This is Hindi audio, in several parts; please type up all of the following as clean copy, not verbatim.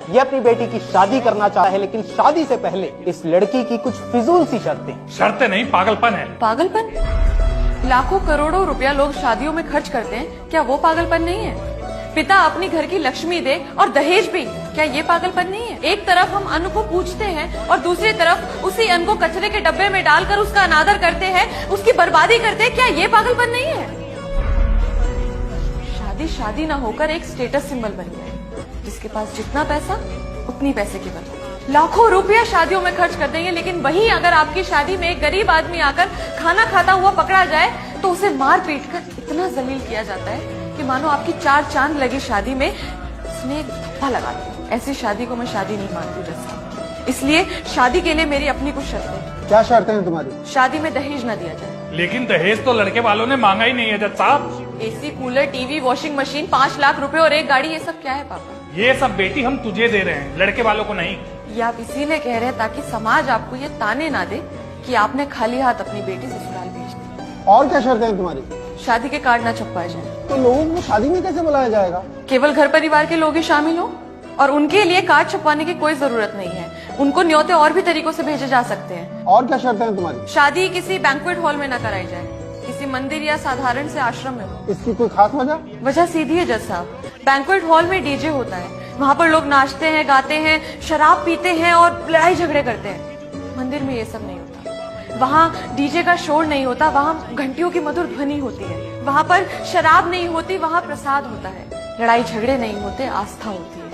ये अपनी बेटी की शादी करना चाहता है, लेकिन शादी से पहले इस लड़की की कुछ फिजूल सी शर्तें नहीं, पागलपन है। पागलपन? लाखों करोड़ों रुपया लोग शादियों में खर्च करते हैं, क्या वो पागलपन नहीं है? पिता अपनी घर की लक्ष्मी दे और दहेज भी, क्या ये पागलपन नहीं है? एक तरफ हम अन्न को पूजते हैं और दूसरी तरफ उसी अन्न को कचरे के डब्बे में डालकर उसका अनादर करते हैं, उसकी बर्बादी करते हैं, क्या ये पागलपन नहीं है? शादी शादी ना होकर एक स्टेटस सिंबल बन गया है। जिसके पास जितना पैसा उतनी पैसे की बर्बादी। लाखों रुपया शादियों में खर्च कर देंगे, लेकिन वही अगर आपकी शादी में एक गरीब आदमी आकर खाना खाता हुआ पकड़ा जाए तो उसे मार पीट कर इतना जलील किया जाता है कि मानो आपकी 4 चांद लगी शादी में उसने एक धब्बा लगा दिया। ऐसी शादी को मैं शादी नहीं मानती जैसा। इसलिए शादी के लिए मेरी अपनी कुछ शर्तें हैं। क्या शर्तें हैं तुम्हारी? शादी में दहेज न दिया जाए। लेकिन दहेज तो लड़के वालों ने मांगा ही नहीं है जज साहब। AC, cooler, TV, washing machine, 5 lakh रुपए और एक गाड़ी, ये सब क्या है पापा? ये सब बेटी हम तुझे दे रहे हैं, लड़के वालों को नहीं। ये आप इसीलिए कह रहे हैं ताकि समाज आपको ये ताने ना दे कि आपने खाली हाथ अपनी बेटी ससुराल भेज दी। और क्या शर्तें हैं तुम्हारी? शादी के कार्ड न छपवाए जाए। तो लोगों को शादी में कैसे बुलाया जाएगा? केवल घर परिवार के लोग ही शामिल हो और उनके लिए कार्ड छपवाने की कोई जरूरत नहीं है। उनको न्योते और भी तरीकों से भेजे जा सकते हैं। और क्या शर्तें हैं तुम्हारी? शादी किसी बैंक्वेट हॉल में न कराई जाए, किसी मंदिर या साधारण से आश्रम में हो। इसकी कोई खास वजह? वजह सीधी है जज साहब। बैंक्वेट हॉल में डीजे होता है, वहाँ पर लोग नाचते हैं, गाते हैं, शराब पीते हैं और लड़ाई झगड़े करते हैं। मंदिर में ये सब नहीं होता। वहाँ डीजे का शोर नहीं होता, वहाँ घंटियों की मधुर ध्वनि होती है। वहाँ पर शराब नहीं होती, वहाँ प्रसाद होता है। लड़ाई झगड़े नहीं होते, आस्था होती है।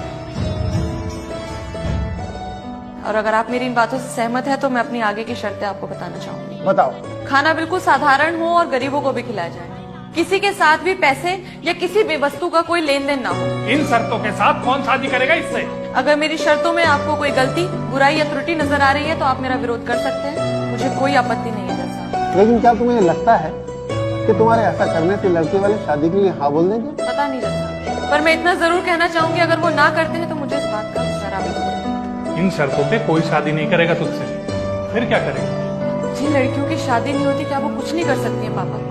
और अगर आप मेरी इन बातों से सहमत है तो मैं अपनी आगे की शर्तें आपको बताना चाहूंगी। बताओ। खाना बिल्कुल साधारण हो और गरीबों को भी खिलाया जाए। किसी के साथ भी पैसे या किसी भी वस्तु का कोई लेन देन ना हो। इन शर्तों के साथ कौन शादी करेगा इससे? अगर मेरी शर्तों में आपको कोई गलती, बुराई या त्रुटि नजर आ रही है तो आप मेरा विरोध कर सकते हैं, मुझे कोई आपत्ति नहीं है जज साहब। लेकिन क्या तुम्हें लगता है कि तुम्हारे ऐसा करने से लड़के वाले शादी के लिए हाँ बोल देंगे? पता नहीं जज साहब, पर मैं इतना जरूर कहना चाहूंगी, अगर वो ना करते हैं तो मुझे इस बात का जरा भी नहीं। इन शर्तों पे कोई शादी नहीं करेगा तुझसे, फिर क्या करेगा? जिन लड़कियों की शादी नहीं होती क्या वो कुछ नहीं कर सकती है पापा?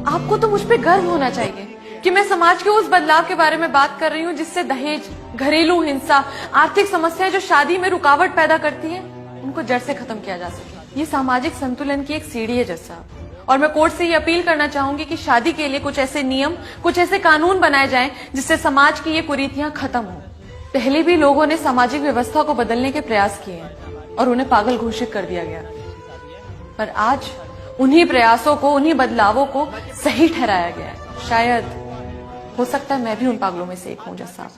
आपको तो मुझ पे गर्व होना चाहिए कि मैं समाज के उस बदलाव के बारे में बात कर रही हूँ जिससे दहेज, घरेलू हिंसा, आर्थिक समस्याएं जो शादी में रुकावट पैदा करती हैं, उनको जड़ से खत्म किया जा सके। ये सामाजिक संतुलन की एक सीढ़ी है जज साहब। और मैं कोर्ट से ये अपील करना चाहूंगी कि शादी के लिए कुछ ऐसे नियम, कुछ ऐसे कानून बनाए जाएं जिससे समाज की ये कुरीतियां खत्म हो। पहले भी लोगों ने सामाजिक व्यवस्था को बदलने के प्रयास किए हैं और उन्हें पागल घोषित कर दिया गया, पर आज उन्हीं प्रयासों को, उन्हीं बदलावों को सही ठहराया गया है। शायद हो सकता है मैं भी उन पागलों में से एक हूं जज साहब।